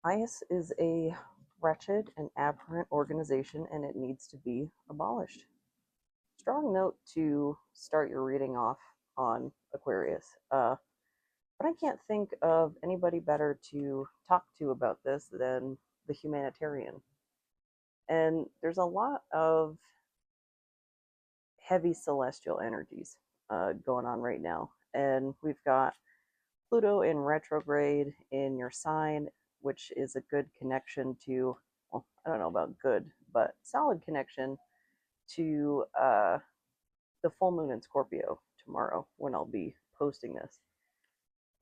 ICE is a wretched and aberrant organization and it needs to be abolished. Strong note to start your reading off on Aquarius. But I can't think of anybody better to talk to about this than the humanitarian. And there's a lot of heavy celestial energies going on right now. And we've got Pluto in retrograde in your sign, which is a good connection to, well, I don't know about good, but solid connection to the full moon in Scorpio tomorrow when I'll be posting this.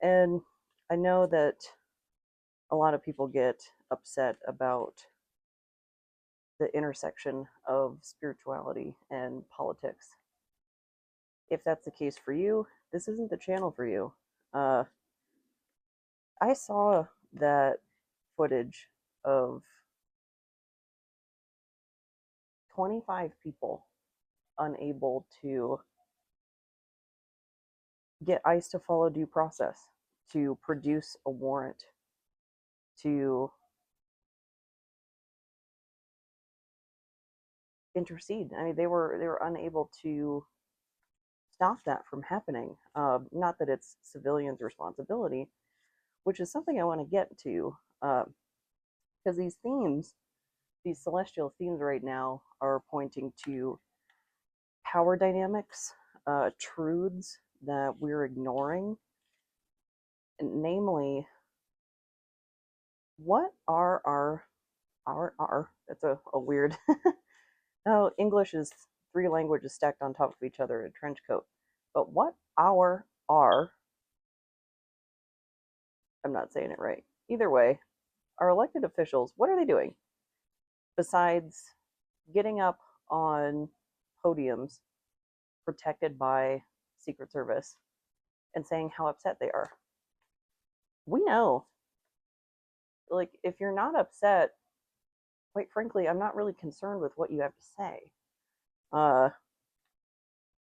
And I know that a lot of people get upset about the intersection of spirituality and politics. If that's the case for you, this isn't the channel for you. Uh, I saw that footage of 25 people unable to get ICE to follow due process, to produce a warrant, to intercede. I mean, they were unable to stop that from happening. Not that it's civilians' responsibility, which is something I want to get to, because these themes, these celestial themes right now, are pointing to power dynamics, truths that we're ignoring, and namely, what are our that's a weird no, English is three languages stacked on top of each other in a trench coat. But what are I'm not saying it right. Either way, our elected officials, what are they doing besides getting up on podiums protected by Secret Service and saying how upset they are? We know, like, if you're not upset, quite frankly, I'm not really concerned with what you have to say. Uh,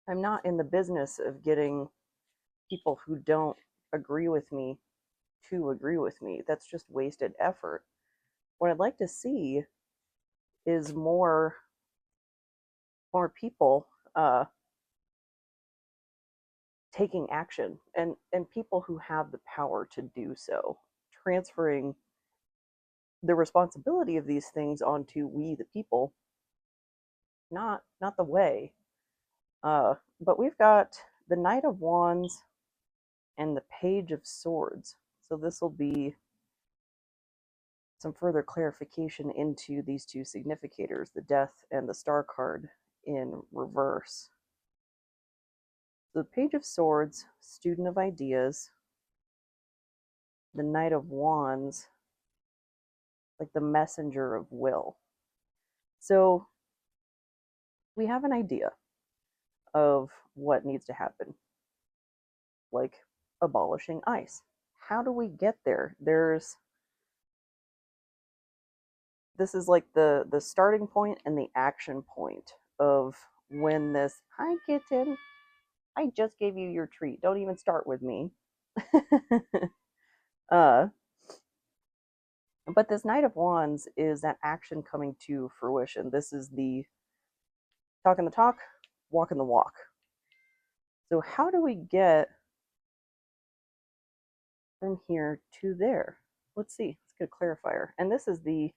I'm not in the business of getting people who don't agree with me to agree with me. That's just wasted effort. What I'd like to see is more people taking action, and people who have the power to do so, transferring the responsibility of these things onto we the people, not the way. But we've got the Knight of Wands and the Page of Swords. So this will be some further clarification into these two significators, the Death and the Star card in reverse. The Page of Swords, student of ideas. The Knight of Wands, like the messenger of will. So we have an idea of what needs to happen, like abolishing ICE. How do we get there? This is like the starting point and the action point of when this, hi kitten, I just gave you your treat. Don't even start with me. uh, but this Knight of Wands is that action coming to fruition. This is the talking the talk, walking the walk. So how do we get from here to there? Let's see. Let's get a clarifier. And this is the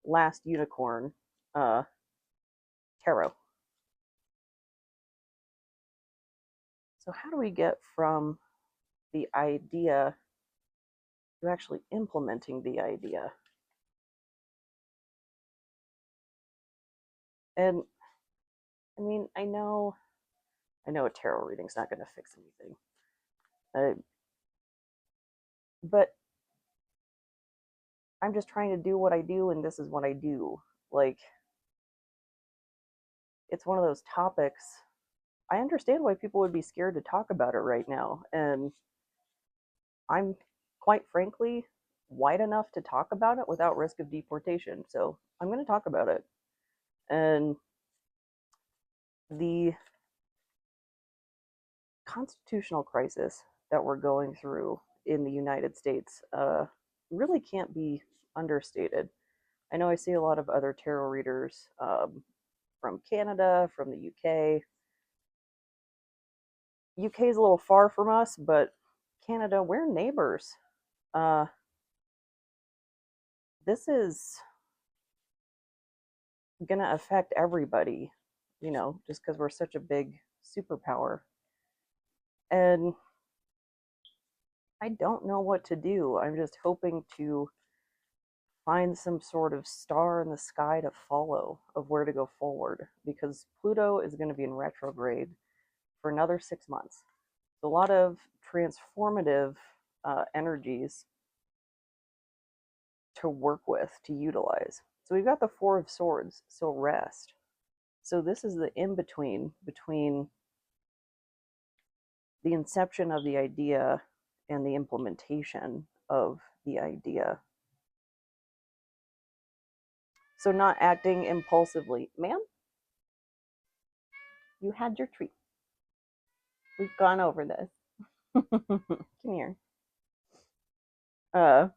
last unicorn tarot. So how do we get from the idea to actually implementing the idea? And I mean, I know a tarot reading's not going to fix anything, but I'm just trying to do what I do, and this is what I do. Like, it's one of those topics. I understand why people would be scared to talk about it right now, and I'm quite frankly white enough to talk about it without risk of deportation. So I'm going to talk about it. And the constitutional crisis that we're going through in the United States, really can't be understated. I know I see a lot of other tarot readers from Canada, from the UK. UK is a little far from us, but Canada, we're neighbors. Uh, this is going to affect everybody, you know, just because we're such a big superpower. And I don't know what to do. I'm just hoping to find some sort of star in the sky to follow of where to go forward because Pluto is going to be in retrograde for another 6 months. So a lot of transformative energies to work with, to utilize. So we've got the Four of Swords, so rest. So this is the in between the inception of the idea and the implementation of the idea. So not acting impulsively. Ma'am, you had your treat. We've gone over this. Come here. Uh,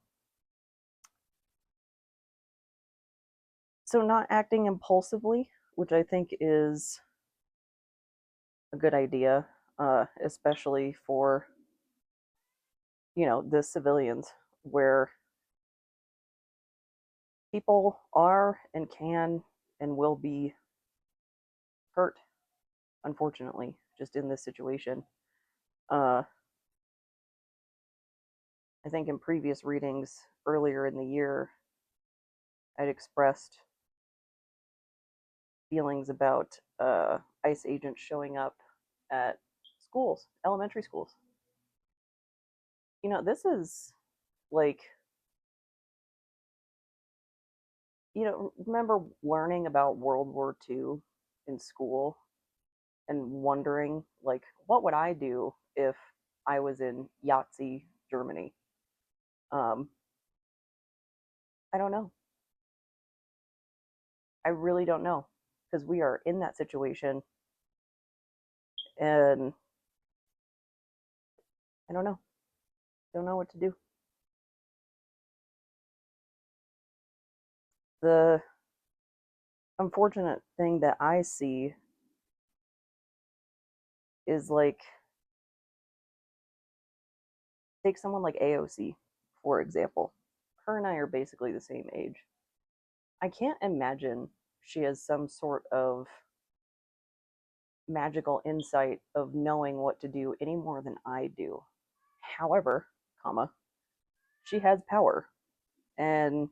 so not acting impulsively, which I think is a good idea, especially for, you know, the civilians, where people are and can and will be hurt, unfortunately, just in this situation. I think in previous readings earlier in the year, I'd expressed feelings about ICE agents showing up at schools, elementary schools. You know, this is like, you know, remember learning about World War II in school and wondering, like, what would I do if I was in Yahtzee, Germany? Um, I don't know. I really don't know because we are in that situation and I don't know. Don't know what to do. The unfortunate thing that I see is like, take someone like AOC, for example. Her and I are basically the same age. I can't imagine she has some sort of magical insight of knowing what to do any more than I do. However, comma, she has power and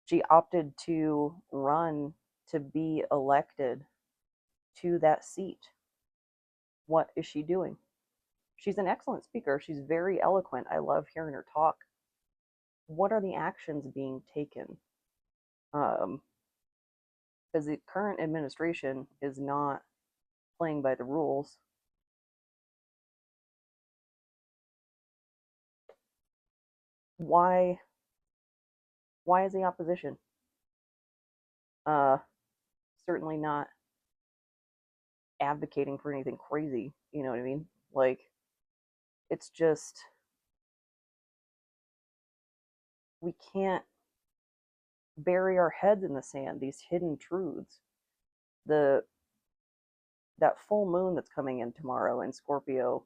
she opted to run to be elected to that seat. What is she doing? She's an excellent speaker. She's very eloquent. I love hearing her talk. What are the actions being taken? Because the current administration is not playing by the rules. Why? Why is the opposition? Uh, Certainly not advocating for anything crazy. You know what I mean? Like, it's just we can't bury our heads in the sand. These hidden truths. The that full moon that's coming in tomorrow in Scorpio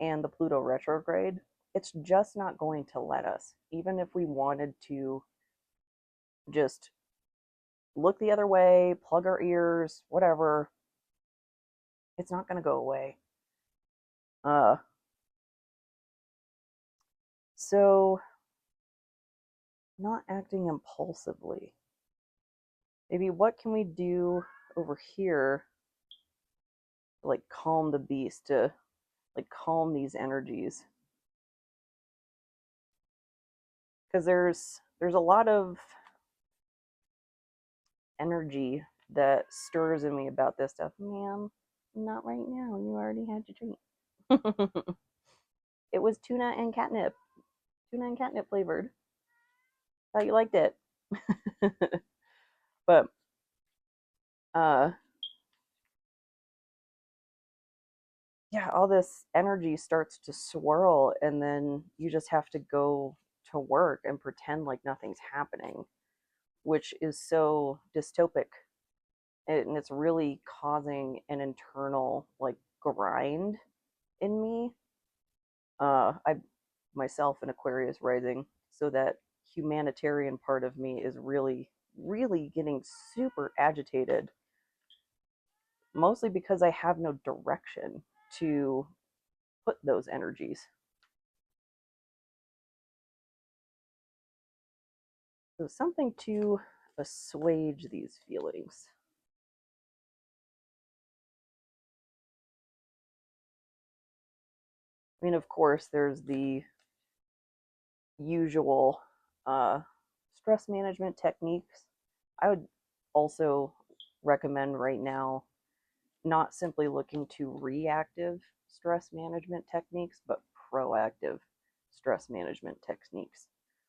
and the Pluto retrograde, it's just not going to let us, even if we wanted to just look the other way, plug our ears, whatever, it's not going to go away. Uh, so, not acting impulsively. Maybe what can we do over here to like calm the beast, to like calm these energies? Because there's a lot of energy that stirs in me about this stuff. Ma'am, not right now. You already had your treat. It was tuna and catnip. Tuna and catnip flavored. Thought you liked it. But uh yeah, all this energy starts to swirl, and then you just have to go to work and pretend like nothing's happening, which is so dystopic. And it's really causing an internal like grind in me. I myself an Aquarius rising, so that humanitarian part of me is really, really getting super agitated, mostly because I have no direction to put those energies. So something to assuage these feelings. I mean, of course, there's the usual stress management techniques. I would also recommend right now not simply looking to reactive stress management techniques, but proactive stress management techniques,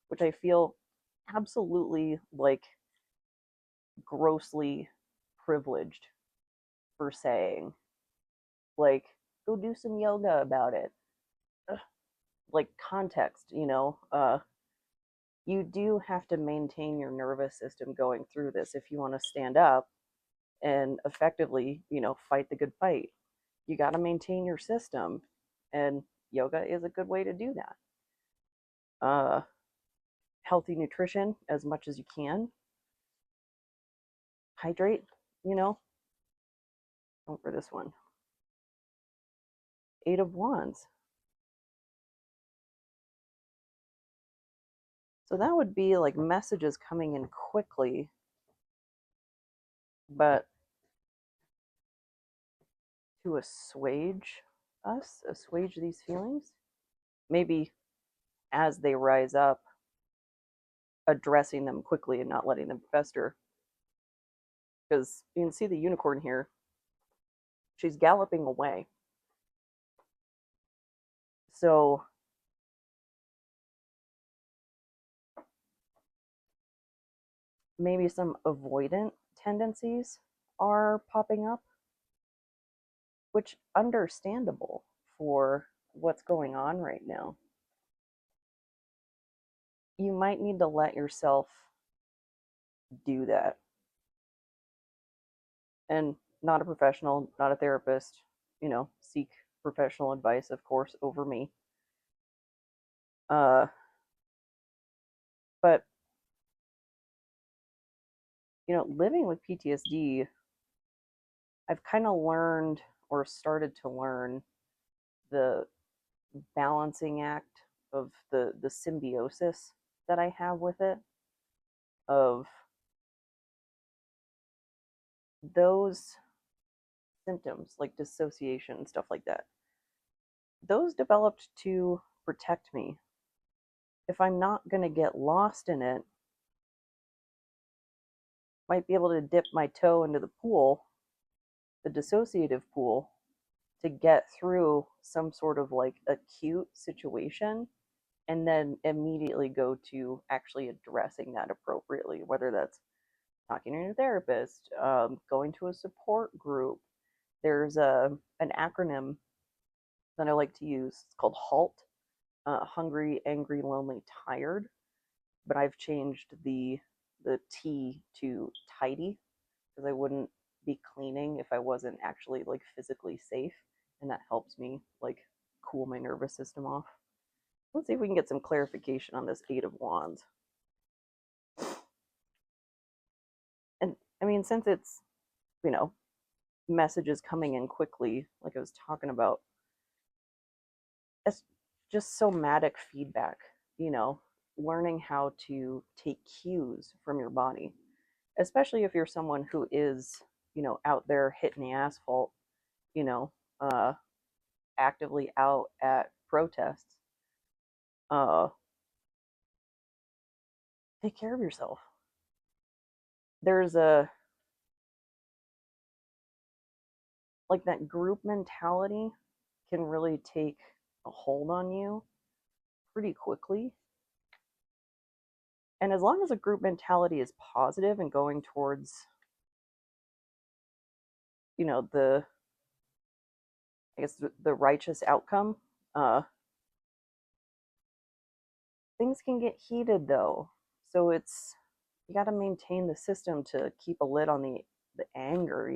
which I feel absolutely like grossly privileged for saying. Like, go do some yoga about it. Ugh. Like, context, you do have to maintain your nervous system going through this if you want to stand up and effectively, fight the good fight. You got to maintain your system, and yoga is a good way to do that. Healthy nutrition as much as you can. Hydrate, you know. For this one. Eight of Wands. So that would be like messages coming in quickly, but to assuage these feelings. Maybe as they rise up, addressing them quickly and not letting them fester. Because you can see the unicorn here. She's galloping away. So maybe some avoidant tendencies are popping up, which understandable for what's going on right now. You might need to let yourself do that. And not a professional, not a therapist, seek professional advice, of course, over me. But, living with PTSD, I've kind of learned or started to learn the balancing act of the symbiosis that I have with it, of those symptoms like dissociation and stuff like that. Those developed to protect me. If I'm not going to get lost in it, might be able to dip my toe into the pool, the dissociative pool, to get through some sort of like acute situation, and then immediately go to actually addressing that appropriately, whether that's talking to your therapist, going to a support group. There's an acronym that I like to use. It's called HALT, hungry, angry, lonely, tired. But I've changed the T to tidy, because I wouldn't be cleaning if I wasn't actually like physically safe, and that helps me like cool my nervous system off. Let's see if we can get some clarification on this Eight of Wands. And I mean, since it's, you know, messages coming in quickly, like I was talking about, it's just somatic feedback, you know, learning how to take cues from your body, especially if you're someone who is, out there hitting the asphalt, you know, uh, actively out at protests. Uh, Take care of yourself. There's a, like, that group mentality can really take a hold on you pretty quickly. And as long as a group mentality is positive and going towards, the I guess the righteous outcome. Uh, things can get heated though, so it's you got to maintain the system to keep a lid on the anger.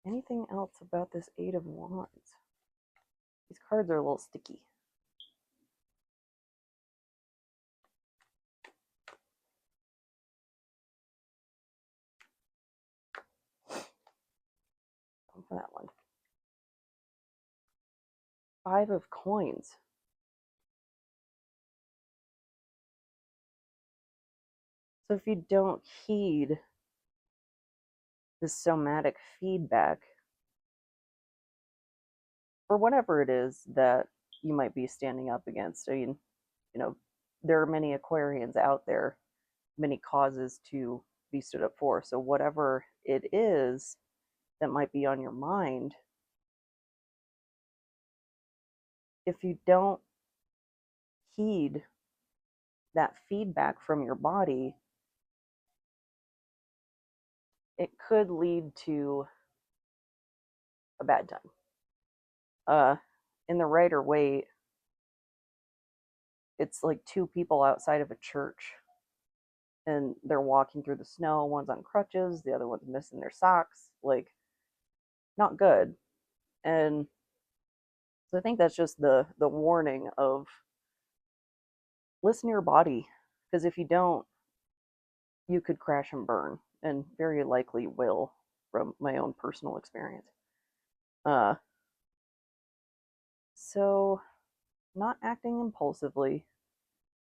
Anything else about this Eight of Wands? These cards are a little sticky. For that one. Five of Coins. So if you don't heed the somatic feedback for whatever it is that you might be standing up against, I mean, there are many Aquarians out there, many causes to be stood up for. So whatever it is that might be on your mind, if you don't heed that feedback from your body, it could lead to a bad time. In the Rider Waite, it's like two people outside of a church and they're walking through the snow. One's on crutches, the other one's missing their socks. Like, not good. And so I think that's just the warning of listen to your body, because if you don't, you could crash and burn, and very likely will, from my own personal experience. Uh, so not acting impulsively,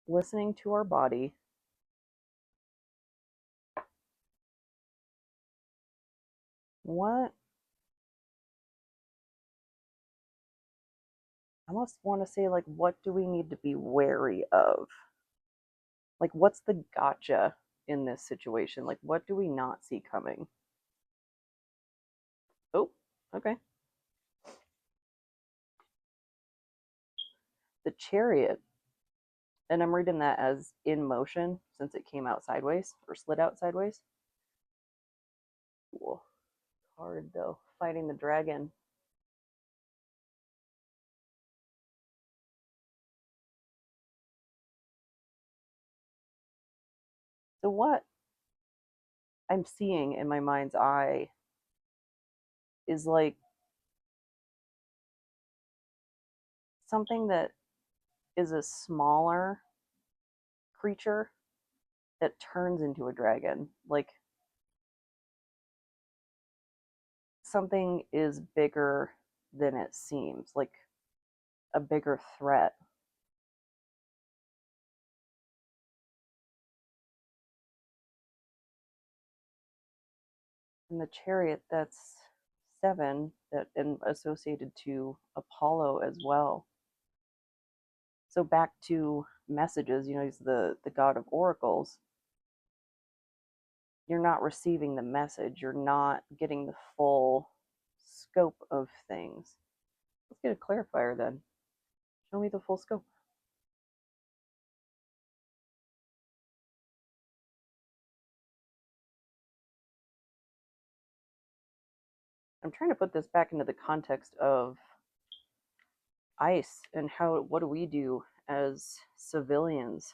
listening to our body. What I almost want to say, like, what do we need to be wary of? Like, what's the gotcha in this situation? Like, what do we not see coming? Oh, okay. The Chariot, and I'm reading that as in motion since it came out sideways or slid out sideways. Cool. Hard though. Fighting the dragon. So, what I'm seeing in my mind's eye is like something that is a smaller creature that turns into a dragon. Like, something is bigger than it seems, like a bigger threat. And the Chariot, that's seven, that and associated to Apollo as well. So back to messages, he's the god of oracles. You're not receiving the message, you're not getting the full scope of things. Let's get a clarifier then. Show me the full scope. I'm trying to put this back into the context of ICE and what do we do as civilians?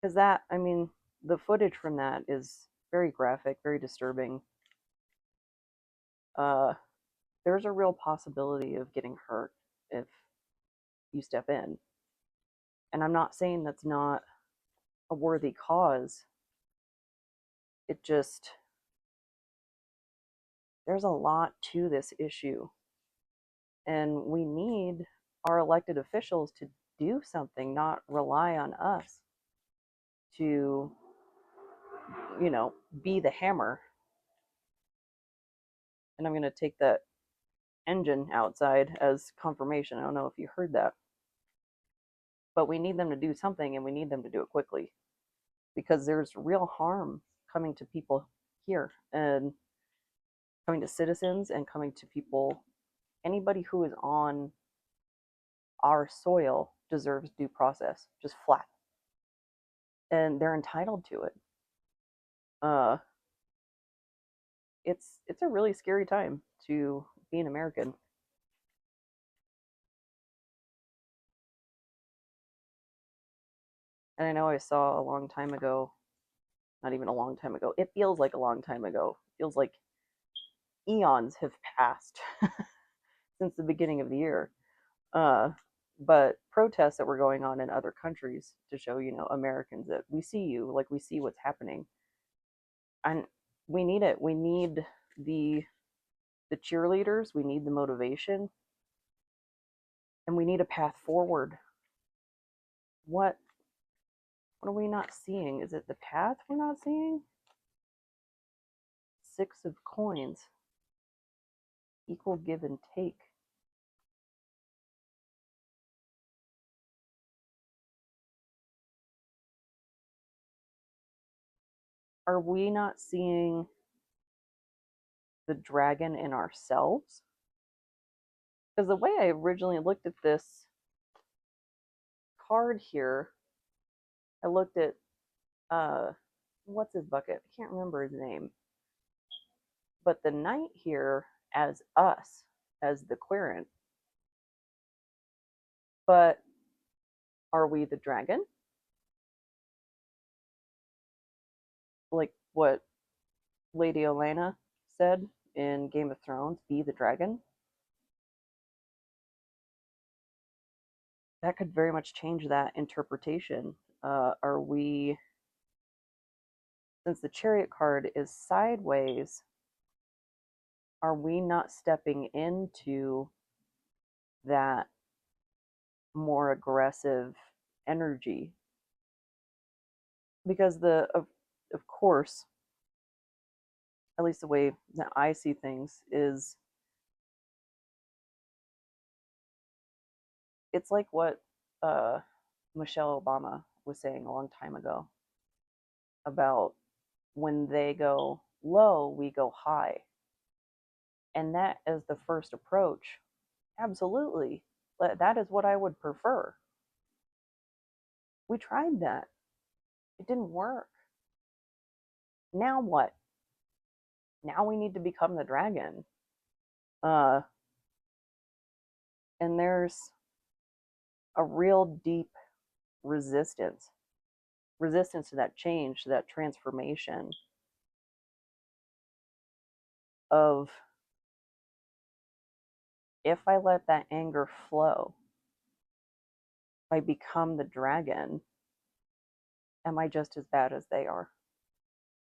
Because that, I mean, the footage from that is very graphic, very disturbing. Uh, there's a real possibility of getting hurt if you step in. And I'm not saying that's not a worthy cause. It just, there's a lot to this issue. And we need our elected officials to do something, not rely on us to, be the hammer. And I'm going to take that engine outside as confirmation. I don't know if you heard that. But we need them to do something, and we need them to do it quickly, because there's real harm coming to people here, and coming to citizens, and coming to people. Anybody who is on our soil deserves due process, just flat. and they're entitled to it. Uh, it's a really scary time to be an American. And I know I saw a long time ago, not even a long time ago. It feels like a long time ago. It feels like eons have passed since the beginning of the year. Uh, but protests that were going on in other countries to show, Americans that we see you, like we see what's happening, and we need it. We need the the cheerleaders. We need the motivation, and we need a path forward. What are we not seeing? Is it the path we're not seeing? Six of coins, equal give and take. Are we not seeing the dragon in ourselves? Because the way I originally looked at this card here, I looked at uh what's his bucket? I can't remember his name. But the knight here as us, as the querent. But are we the dragon? Like what Lady Olenna said in Game of Thrones, be the dragon? That could very much change that interpretation. Are we, since the chariot card is sideways, are we not stepping into that more aggressive energy? Because of course, at least the way that I see things is, it's like what uh, Michelle Obama was saying a long time ago about when they go low, we go high. And that as the first approach, absolutely. That is what I would prefer. We tried that. It didn't work. Now what? Now we need to become the dragon. Uh, and there's a real deep resistance resistance to that change, to that transformation of, if I let that anger flow, if I become the dragon, am I just as bad as they are?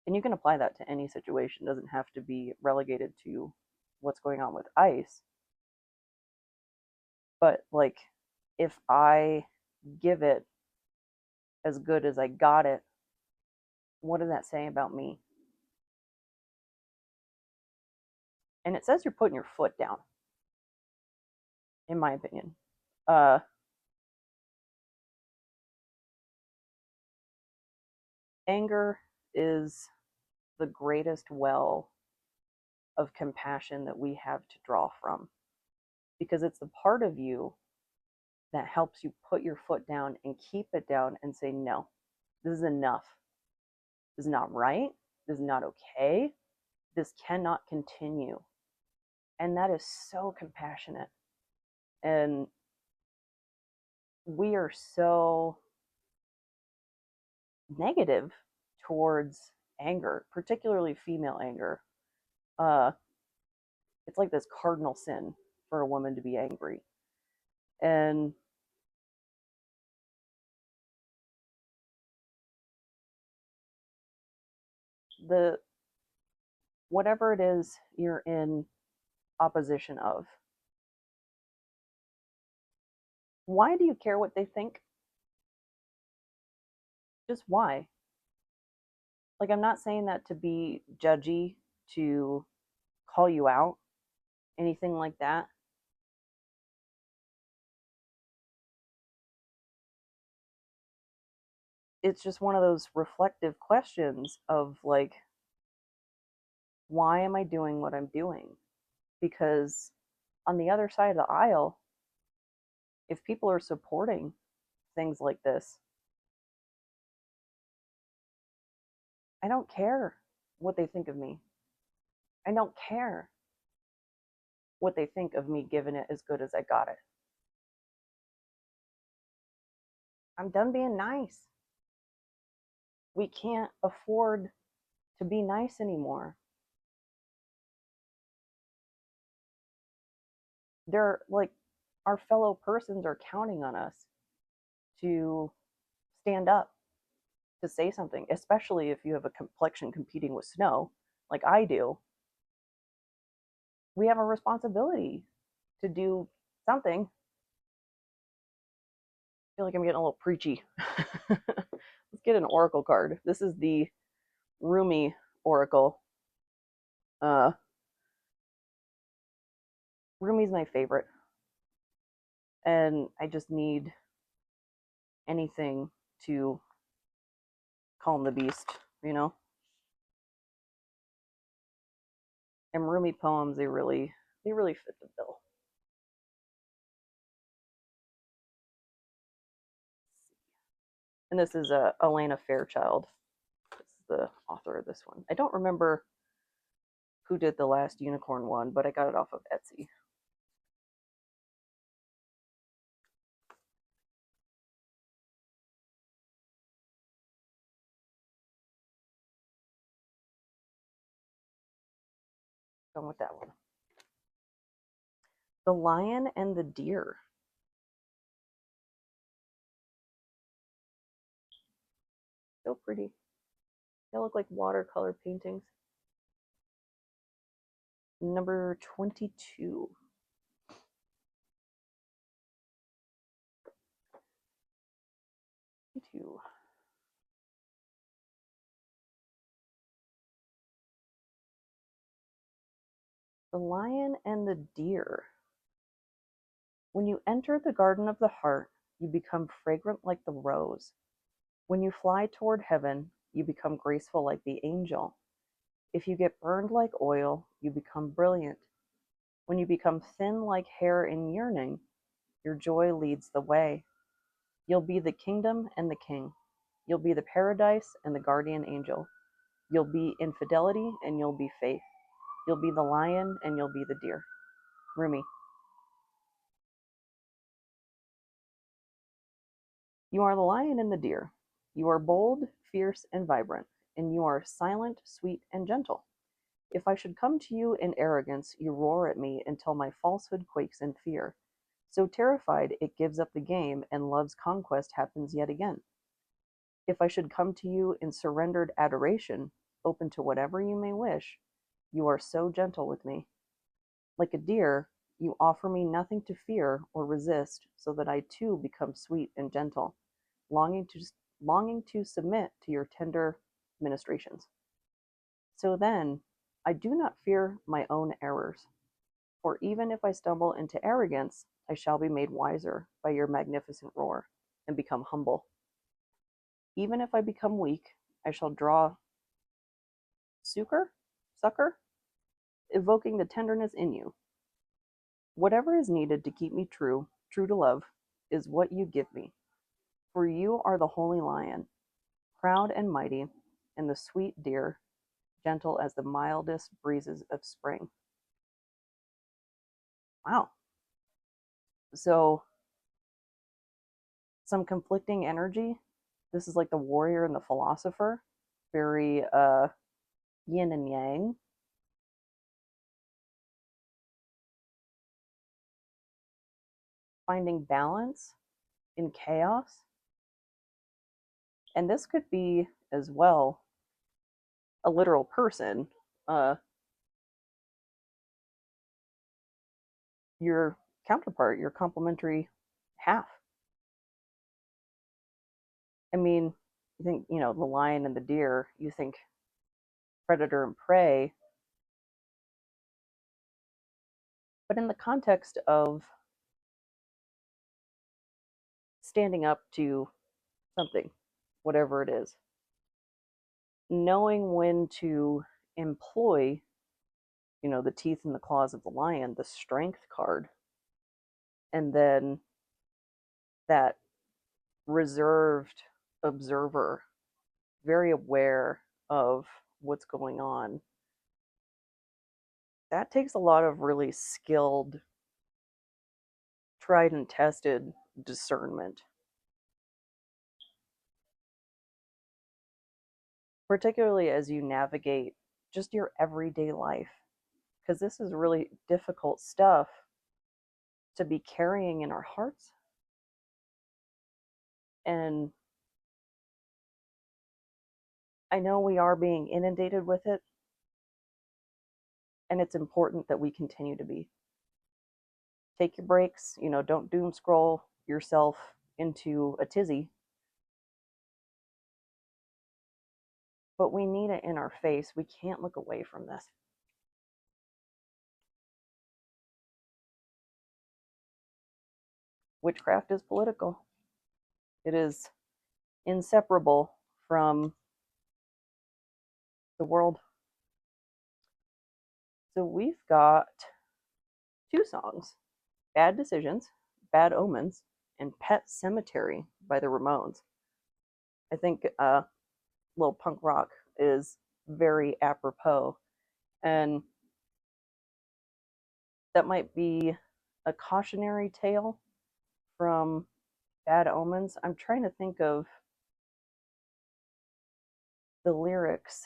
And you can apply that to any situation. It doesn't have to be relegated to what's going on with ice. But like, if I give it as good as I got it, what does that say about me? And it says you're putting your foot down, in my opinion. Uh, Anger is the greatest well of compassion that we have to draw from, because it's the part of you that helps you put your foot down and keep it down and say, no, this is enough. This is not right. This is not okay. This cannot continue. And that is so compassionate. And we are so negative towards anger, particularly female anger. Uh, it's like this cardinal sin for a woman to be angry. And the whatever it is you're in opposition of, why do you care what they think? Just why? Like, I'm not saying that to be judgy, to call you out, anything like that. It's just one of those reflective questions of like, why am I doing what I'm doing? Because on the other side of the aisle, if people are supporting things like this, I don't care what they think of me. I don't care what they think of me giving it as good as I got it. I'm done being nice. We can't afford to be nice anymore. They're like, our fellow persons are counting on us to stand up, to say something, especially if you have a complexion competing with snow, like I do. We have a responsibility to do something. I feel like I'm getting a little preachy. Let's get an oracle card. This is the Rumi oracle. Uh, Rumi's my favorite, and I just need anything to calm the beast, you know. And Rumi poems, they really fit the bill. And this is Elena Fairchild. This is the author of this one. I don't remember who did the last unicorn one, but I got it off of Etsy. Done with that one. The Lion and the Deer. So pretty. They look like watercolor paintings. Number 22. 22. The Lion and the Deer. When you enter the garden of the heart, you become fragrant like the rose. When you fly toward heaven, you become graceful like the angel. If you get burned like oil, you become brilliant. When you become thin like hair in yearning, your joy leads the way. You'll be the kingdom and the king. You'll be the paradise and the guardian angel. You'll be infidelity and you'll be faith. You'll be the lion and you'll be the deer. Rumi. You are the lion and the deer. You are bold, fierce, and vibrant, and you are silent, sweet, and gentle. If I should come to you in arrogance, you roar at me until my falsehood quakes in fear. So terrified it gives up the game, and love's conquest happens yet again. If I should come to you in surrendered adoration, open to whatever you may wish, you are so gentle with me. Like a deer, you offer me nothing to fear or resist, so that I too become sweet and gentle, longing to submit to your tender ministrations. So then, I do not fear my own errors, for even if I stumble into arrogance, I shall be made wiser by your magnificent roar and become humble. Even if I become weak, I shall draw succor, evoking the tenderness in you. Whatever is needed to keep me true to love, is what you give me. For you are the holy lion, proud and mighty, and the sweet deer, gentle as the mildest breezes of spring. Wow. So, some conflicting energy. This is like the warrior and the philosopher, very yin and yang. Finding balance in chaos. And this could be as well a literal person, uh, your counterpart, your complementary half. I mean, you think, the lion and the deer, you think predator and prey, but in the context of standing up to something, whatever it is, knowing when to employ, the teeth and the claws of the lion, the strength card, and then that reserved observer, very aware of what's going on, that takes a lot of really skilled, tried and tested discernment, particularly as you navigate just your everyday life, because this is really difficult stuff to be carrying in our hearts. And I know we are being inundated with it, and it's important that we continue to be. Take your breaks, don't doom scroll yourself into a tizzy, but we need it in our face. We can't look away from this. Witchcraft is political. It is inseparable from the world. So we've got two songs: Bad Decisions, Bad Omens, and Pet Cemetery by the Ramones. I think little punk rock is very apropos. And that might be a cautionary tale from Bad Omens. I'm trying to think of the lyrics,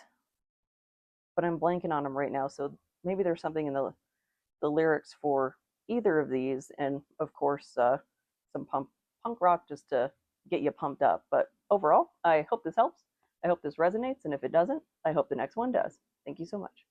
but I'm blanking on them right now. So maybe there's something in the lyrics for either of these, and of course, some punk rock just to get you pumped up. But overall, I hope this helps. I hope this resonates, and if it doesn't, I hope the next one does. Thank you so much.